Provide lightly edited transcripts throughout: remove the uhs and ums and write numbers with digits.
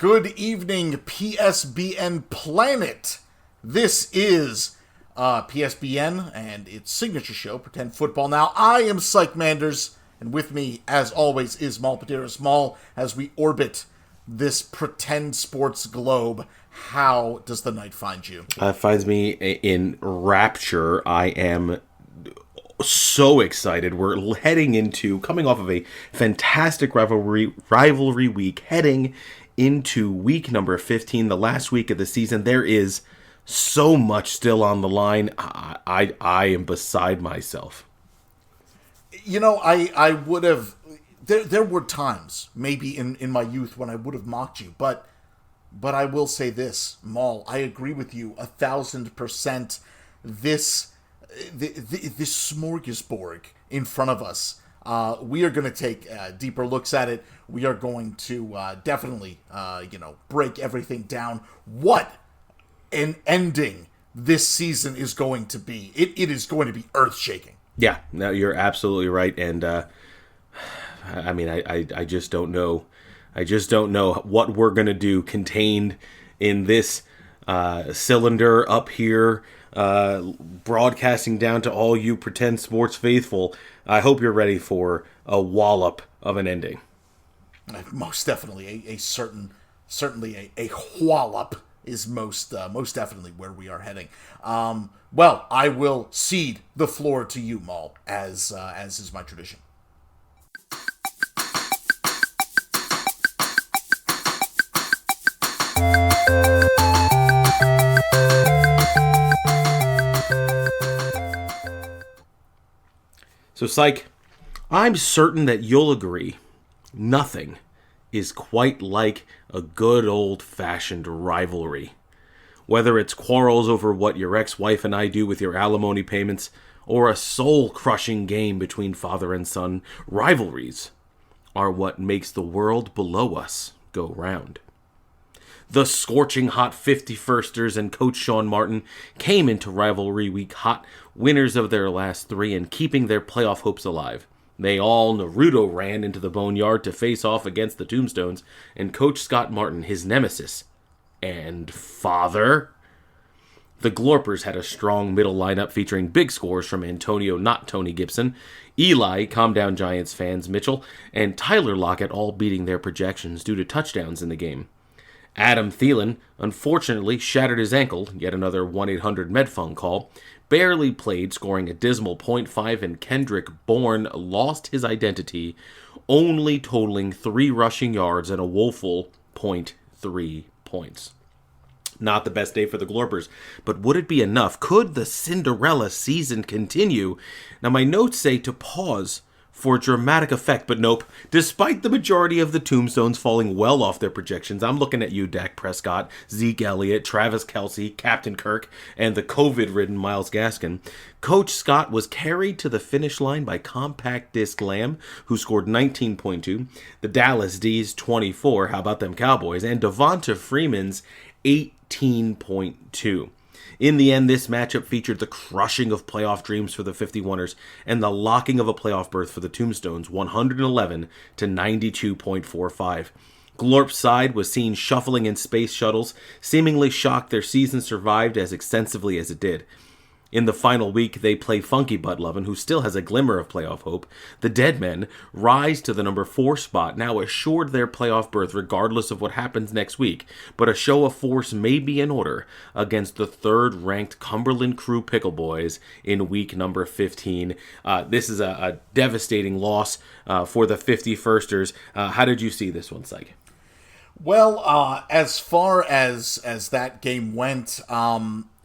Good evening, PSBN Planet. This is PSBN and its signature show, Pretend Football Now. I am Sike Manders, and with me, as always, is Maul Pateras. Maul, as we orbit this pretend sports globe, how does the night find you? It finds me in rapture. I am so excited. We're coming off of a fantastic rivalry week, heading into week number 15, the last week of the season. There is so much still on the line. I am beside myself. You know, I would have... There were times, maybe in my youth, when I would have mocked you, but I will say this, Maul, I agree with you 1,000%. This smorgasbord in front of us, we are going to take deeper looks at it. We are going to definitely, break everything down. What an ending this season is going to be. It is going to be earth-shaking. Yeah, no, you're absolutely right. And, I just don't know. I just don't know what we're going to do contained in this cylinder up here, broadcasting down to all you pretend sports faithful. I hope you're ready for a wallop of an ending. Most definitely, a wallop is most definitely where we are heading. Well, I will cede the floor to you, Maul, as is my tradition. So, Syke, I'm certain that you'll agree, nothing is quite like a good old-fashioned rivalry. Whether it's quarrels over what your ex-wife and I do with your alimony payments, or a soul-crushing game between father and son, rivalries are what makes the world below us go round. The scorching hot 51sters and Coach Sean Martin came into rivalry week hot, winners of their last three and keeping their playoff hopes alive. They all Naruto ran into the boneyard to face off against the Tombstones, and Coach Scott Martin, his nemesis and father. The Glorpers had a strong middle lineup featuring big scores from Antonio Not Tony Gibson, Eli, Calm Down Giants fans Mitchell, and Tyler Lockett all beating their projections due to touchdowns in the game. Adam Thielen, unfortunately, shattered his ankle, yet another 1-800-MEDFUN call, barely played, scoring a dismal .5, and Kendrick Bourne lost his identity, only totaling 3 rushing yards and a woeful .3 points. Not the best day for the Glorpers, but would it be enough? Could the Cinderella season continue? Now, my notes say to pause for dramatic effect, but nope. Despite the majority of the Tombstones falling well off their projections, I'm looking at you, Dak Prescott, Zeke Elliott, Travis Kelce, Captain Kirk, and the COVID-ridden Myles Gaskin. Coach Scott was carried to the finish line by Compact Disc Lamb, who scored 19.2, the Dallas D's 24, how about them Cowboys, and Devonta Freeman's 18.2. In the end, this matchup featured the crushing of playoff dreams for the 51ers and the locking of a playoff berth for the Tombstones, 111 to 92.45. Glorp's side was seen shuffling in space shuttles, seemingly shocked their season survived as extensively as it did. In the final week, they play Funky Butt Lovin', who still has a glimmer of playoff hope. The Dead Men rise to the number 4 spot, now assured their playoff berth regardless of what happens next week. But a show of force may be in order against the third-ranked Cumberland Crew Pickle Boys in week number 15. This is a devastating loss for the 51sters. How did you see this one, Syke? Well, as far as that game went,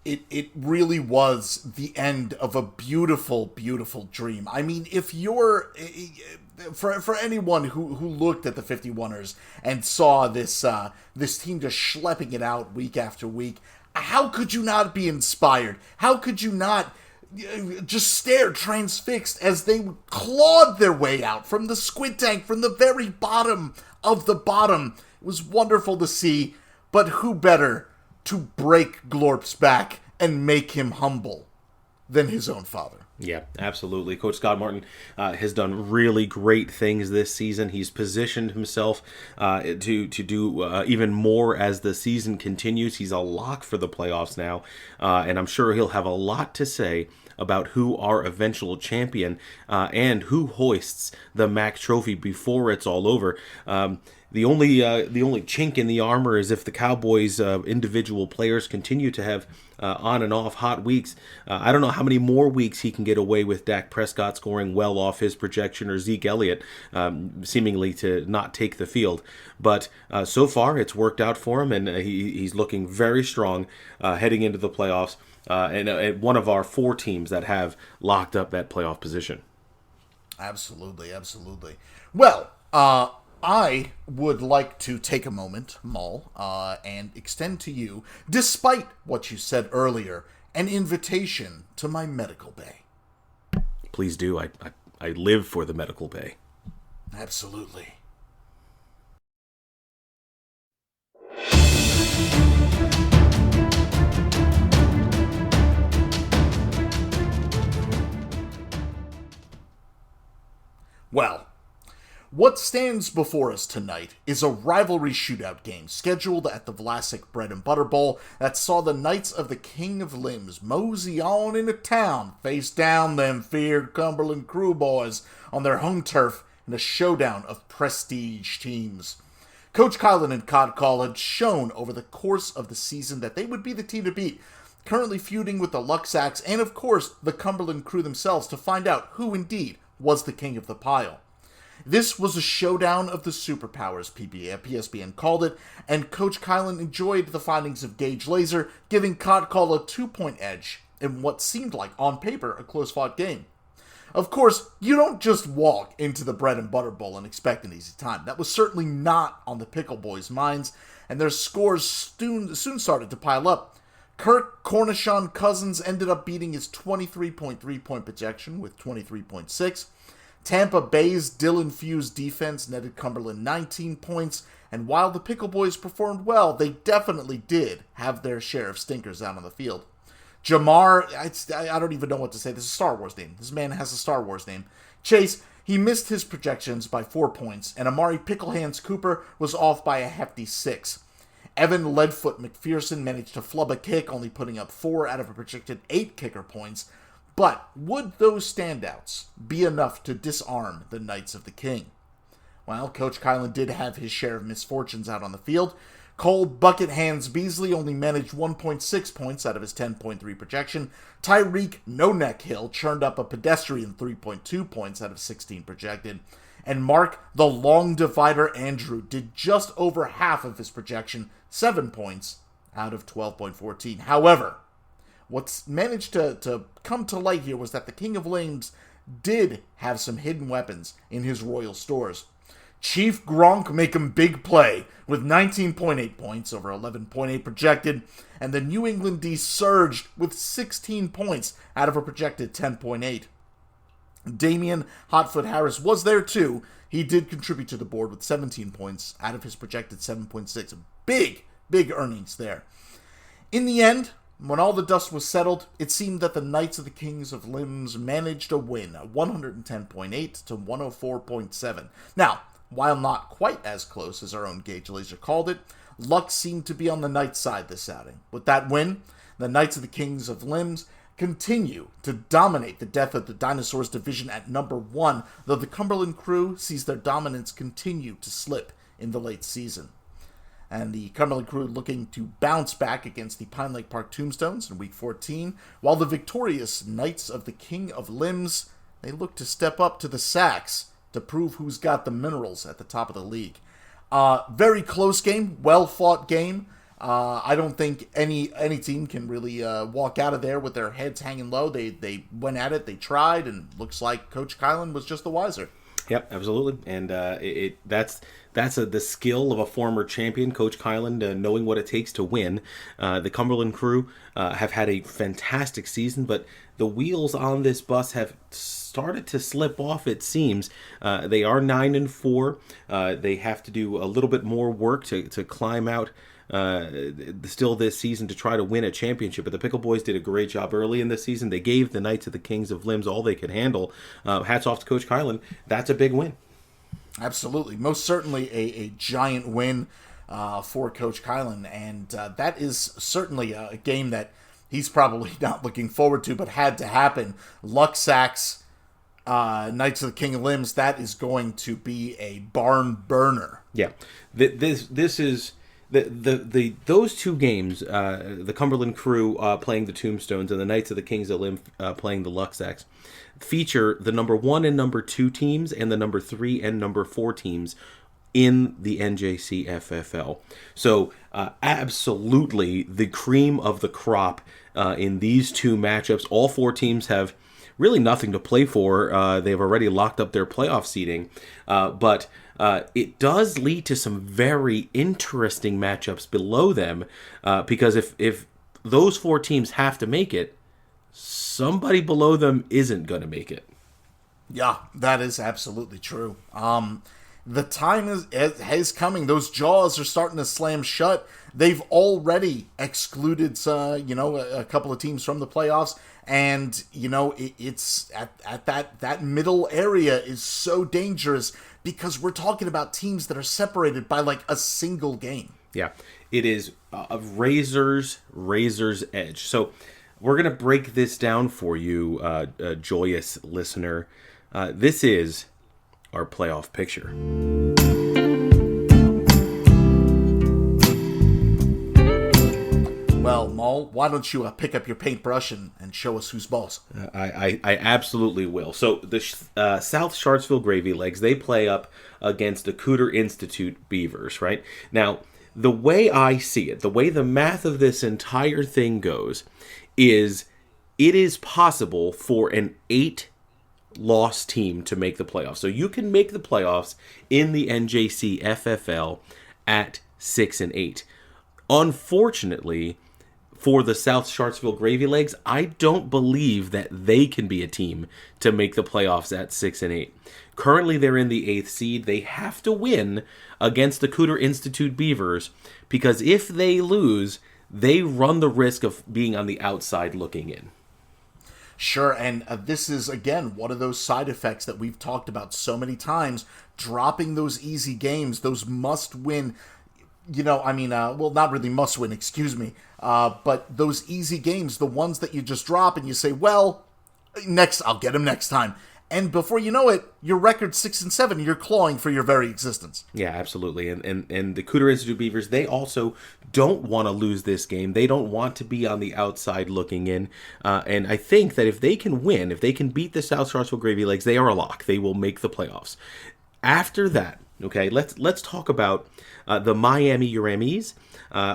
It really was the end of a beautiful, beautiful dream. I mean, if you're... For anyone who looked at the 51ers and saw this team just schlepping it out week after week, how could you not be inspired? How could you not just stare transfixed as they clawed their way out from the squid tank, from the very bottom of the bottom? It was wonderful to see, but who better to break Glorp's back and make him humble than his own father. Yeah, absolutely. Coach Scott Martin has done really great things this season. He's positioned himself to do even more as the season continues. He's a lock for the playoffs now, and I'm sure he'll have a lot to say about who our eventual champion and who hoists the MAC trophy before it's all over. The only chink in the armor is if the Cowboys' individual players continue to have on and off hot weeks. I don't know how many more weeks he can get away with Dak Prescott scoring well off his projection, or Zeke Elliott seemingly to not take the field. But so far, it's worked out for him, and he's looking very strong heading into the playoffs. And one of our 4 teams that have locked up that playoff position. Absolutely, absolutely. Well, I would like to take a moment, Maul, and extend to you, despite what you said earlier, an invitation to my medical bay. Please do. I live for the medical bay. Absolutely. Well, what stands before us tonight is a rivalry shootout game scheduled at the Vlasic Bread and Butter Bowl that saw the Knights of the King of Limbs mosey on into town, face down them feared Cumberland Crew boys on their home turf in a showdown of prestige teams. Coach Kylan and Codcall had shown over the course of the season that they would be the team to beat, currently feuding with the Luxacs and, of course, the Cumberland Crew themselves to find out who indeed was the king of the pile. This was a showdown of the superpowers, PSBN called it, and Coach Kylan enjoyed the findings of Gage Laser, giving Codcall a 2-point edge in what seemed like, on paper, a close-fought game. Of course, you don't just walk into the Bread and Butter Bowl and expect an easy time. That was certainly not on the Pickle Boys' minds, and their scores soon started to pile up. Kirk Cornishon Cousins ended up beating his 23.3-point projection with 23.6. Tampa Bay's Dylan-fused defense netted Cumberland 19 points, and while the Pickle Boys performed well, they definitely did have their share of stinkers out on the field. Jamar, I don't even know what to say. This is a Star Wars name. This man has a Star Wars name. Chase, he missed his projections by 4 points, and Amari Picklehands Cooper was off by a hefty 6. Evan Leadfoot McPherson managed to flub a kick, only putting up 4 out of a projected 8 kicker points. But would those standouts be enough to disarm the Knights of the King? Well, Coach Kylan did have his share of misfortunes out on the field. Cole Bucket Hands Beasley only managed 1.6 points out of his 10.3 projection. Tyreek No Neck Hill churned up a pedestrian 3.2 points out of 16 projected. And Mark the Long Divider Andrew did just over half of his projection, 7 points out of 12.14. However, what's managed to come to light here was that the King of Limbs did have some hidden weapons in his royal stores. Chief Gronk make him big play with 19.8 points over 11.8 projected, and the New England D surged with 16 points out of a projected 10.8. Damian Hotfoot Harris was there too. He did contribute to the board with 17 points out of his projected 7.6. Big earnings there. In the end, when all the dust was settled, it seemed that the Knights of the Kings of Limbs managed a win, 110.8 to 104.7. Now, while not quite as close as our own Gage Laser called it, luck seemed to be on the Knights' side this outing. With that win, the Knights of the Kings of Limbs continue to dominate the Death of the Dinosaurs division at number 1, though the Cumberland Crew sees their dominance continue to slip in the late season. And the Cumberland Crew looking to bounce back against the Pine Lake Park Tombstones in Week 14, while the victorious Knights of the King of Limbs, they look to step up to the Sacs to prove who's got the minerals at the top of the league. Very close game, well-fought game. I don't think any team can really walk out of there with their heads hanging low. They went at it, they tried, and looks like Coach Kylan was just the wiser. Yep, absolutely, and that's the skill of a former champion, Coach Kylan, knowing what it takes to win. The Cumberland Crew have had a fantastic season, but the wheels on this bus have started to slip off, it seems. They are 9-4. They have to do a little bit more work to climb out still this season to try to win a championship. But the Pickle Boys did a great job early in the season. They gave the Knights of the Kings of Limbs all they could handle. Hats off to Coach Kylan. That's a big win. Absolutely. Most certainly a giant win for Coach Kylan. And that is certainly a game that he's probably not looking forward to, but had to happen. Luxax, Knights of the King of Limbs, that is going to be a barn burner. Yeah. This is... those two games, the Cumberland Crew playing the Tombstones and the Knights of the Kings of Limb playing the Luxacs, feature the number 1 and number 2 teams and the number 3 and number 4 teams in the NJCFFL. So absolutely the cream of the crop in these two matchups. All 4 teams have really nothing to play for. They've already locked up their playoff seeding, but it does lead to some very interesting matchups below them, because if those 4 teams have to make it, somebody below them isn't going to make it. Yeah, that is absolutely true. The time is coming. Those jaws are starting to slam shut. They've already excluded, a couple of teams from the playoffs, and it's at that middle area is so dangerous because we're talking about teams that are separated by like a single game. Yeah, it is a razor's edge. So we're going to break this down for you, joyous listener. This is our playoff picture. Well, Maul, why don't you pick up your paintbrush and show us who's boss? I absolutely will. So the South Sharpsville Gravy Legs, they play up against the Cooter Institute Beavers, right? Now, the way I see it, the way the math of this entire thing goes, is it is possible for an 8-loss team to make the playoffs. So you can make the playoffs in the NJCFFL at 6-8. Unfortunately, for the South Sharpsville Gravy Legs, I don't believe that they can be a team to make the playoffs at 6-8. Currently, they're in the 8th seed. They have to win against the Cooter Institute Beavers, because if they lose, they run the risk of being on the outside looking in. Sure, and this is, again, one of those side effects that we've talked about so many times, dropping those easy games, those must-win, well, not really must-win, excuse me, but those easy games, the ones that you just drop and you say, well, I'll get them next time. And before you know it, your record's 6-7. You're clawing for your very existence. Yeah, absolutely. And the Cooter Institute Beavers, they also don't want to lose this game. They don't want to be on the outside looking in. And I think that if they can win, if they can beat the South Sharpsville Gravy Legs, they are a lock. They will make the playoffs. After that, okay, let's talk about the Miami Uramies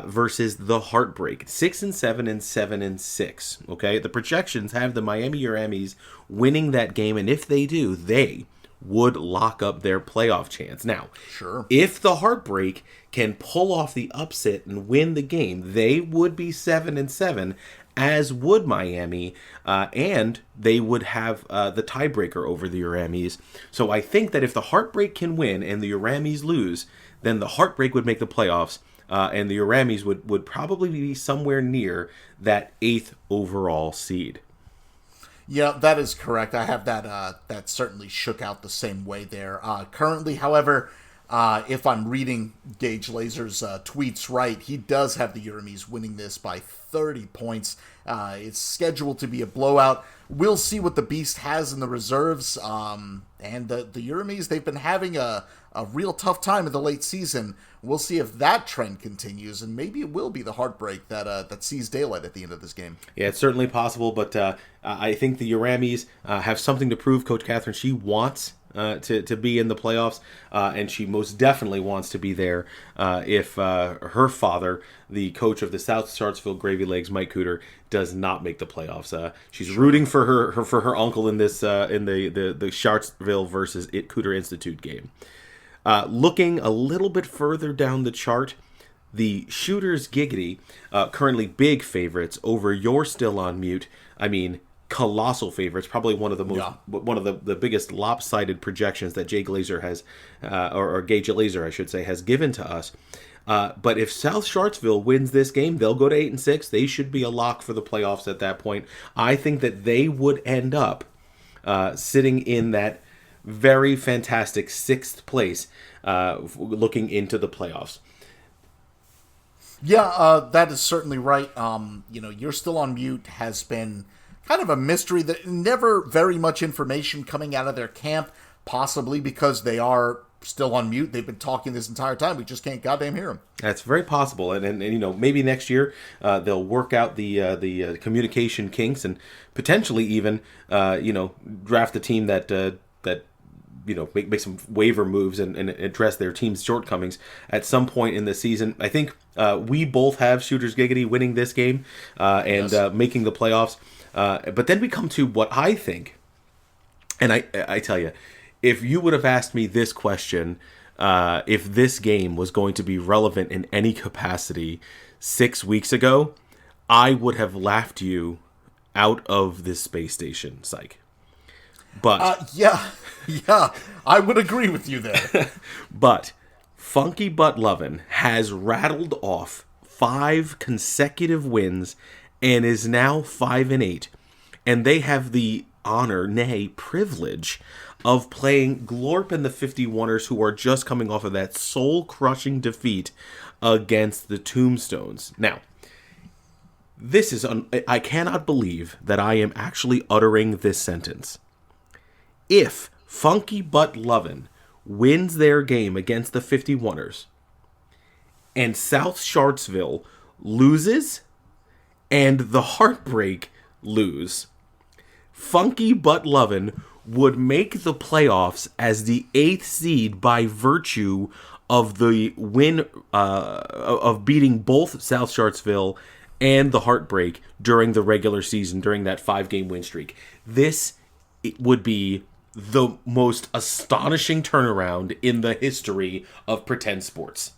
versus the Heartbreak, 6-7 and 7-6. Okay, the projections have the Miami Uramies winning that game, and if they do, they would lock up their playoff chance. Now, sure, if the Heartbreak can pull off the upset and win the game, they would be 7-7. As would Miami, and they would have the tiebreaker over the Uramies. So I think that if the Heartbreak can win and the Uramies lose, then the Heartbreak would make the playoffs, and the Uramies would probably be somewhere near that 8th overall seed. Yeah, that is correct. I have that certainly shook out the same way there. Currently, however, if I'm reading Gage Laser's tweets right, he does have the Uramies winning this by 30 points. It's scheduled to be a blowout. We'll see what the Beast has in the reserves. And the Uramies, they've been having a real tough time in the late season. We'll see if that trend continues, and maybe it will be the Heartbreak that sees daylight at the end of this game. Yeah, it's certainly possible, but I think the Uramies have something to prove. Coach Catherine, she wants to be in the playoffs, and she most definitely wants to be there if her father, the coach of the South Sharpsville Gravy Legs, Mike Cooter, does not make the playoffs. She's rooting for her uncle in this in the Sharpsville versus Cooter Institute game. Looking a little bit further down the chart, the Shooters Giggity, currently big favorites over You're Still on Mute. I mean, colossal favorites, probably one of the biggest lopsided projections that Jay Glazer has, or Gage Laser, I should say, has given to us. But if South Sharpsville wins this game, they'll go to 8-6. They should be a lock for the playoffs at that point. I think that they would end up sitting in that very fantastic 6th place, looking into the playoffs. Yeah, that is certainly right. You're Still on Mute has been kind of a mystery, that never very much information coming out of their camp, possibly because they are still on mute. They've been talking this entire time. We just can't goddamn hear them. That's very possible. And maybe next year they'll work out the communication kinks and potentially even, draft a team that make some waiver moves and address their team's shortcomings at some point in the season. I think we both have Shooters Giggity winning this game and yes, making the playoffs. But then we come to what I think, and I tell you, if you would have asked me this question, if this game was going to be relevant in any capacity 6 weeks ago, I would have laughed you out of this space station, Sike. But yeah, I would agree with you there. But Funky Butt Lovin' has rattled off 5 consecutive wins and is now 5-8, and they have the honor, nay, privilege of playing Glorp and the 51ers, who are just coming off of that soul-crushing defeat against the Tombstones. Now, this is I cannot believe that I am actually uttering this sentence. If Funky Butt Lovin' wins their game against the 51ers and South Sharpsville loses and the Heartbreak lose, Funky Butt Lovin' would make the playoffs as the 8th seed by virtue of the win of beating both South Sharpsville and the Heartbreak during the regular season, during that 5-game win streak. This would be the most astonishing turnaround in the history of pretend sports.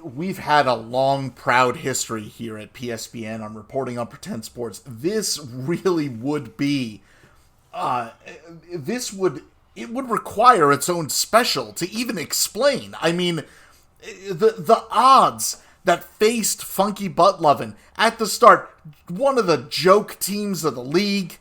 We've had a long, proud history here at PSBN on reporting on pretend sports. This really would be, it would require its own special to even explain. I mean, the odds that faced Funky Butt Lovin' at the start, one of the joke teams of the league,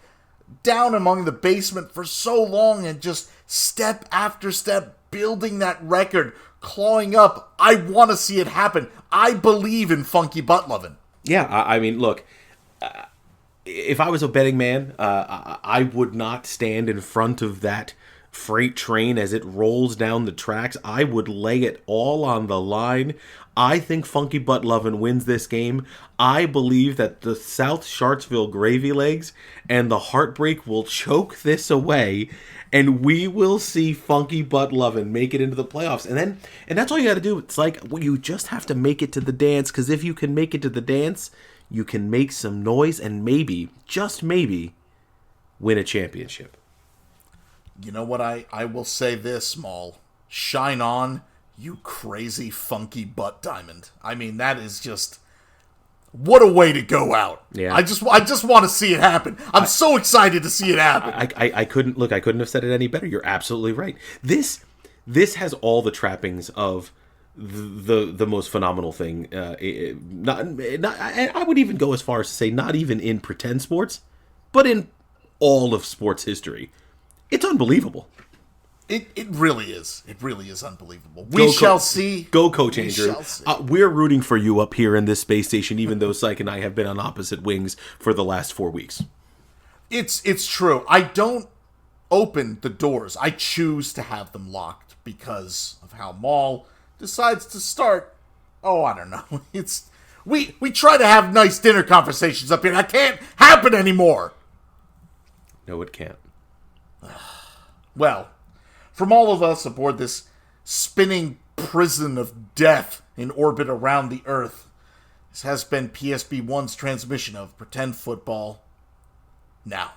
down among the basement for so long, and just step after step building that record, clawing up. I want to see it happen. I believe in Funky Butt Lovin'. Yeah, I mean, look, if I was a betting man, I would not stand in front of that freight train as it rolls down the tracks. I would lay it all on the line. I think Funky Butt Lovin' wins this game. I believe that the South Sharpsville Gravy Legs and the Heartbreak will choke this away, and we will see Funky Butt Lovin' make it into the playoffs. And that's all you got to do. It's like, you just have to make it to the dance, because if you can make it to the dance, you can make some noise and maybe, just maybe, win a championship. You know what, I will say this, Maul. Shine on, you crazy funky butt diamond. I mean, that is just... what a way to go out. Yeah. I just want to see it happen. I'm so excited to see it happen. I couldn't have said it any better. You're absolutely right. This has all the trappings of the most phenomenal thing. I would even go as far as to say not even in pretend sports, but in all of sports history. It's unbelievable. It really is. It really is unbelievable. We shall see. Go, Coach Andrew. We're rooting for you up here in this space station, even though Sike and I have been on opposite wings for the last 4 weeks. It's true. I don't open the doors. I choose to have them locked because of how Maul decides to start. Oh, I don't know. We try to have nice dinner conversations up here. That can't happen anymore. No, it can't. Well, from all of us aboard this spinning prison of death in orbit around the Earth, this has been PSB1's transmission of Pretend Football Now.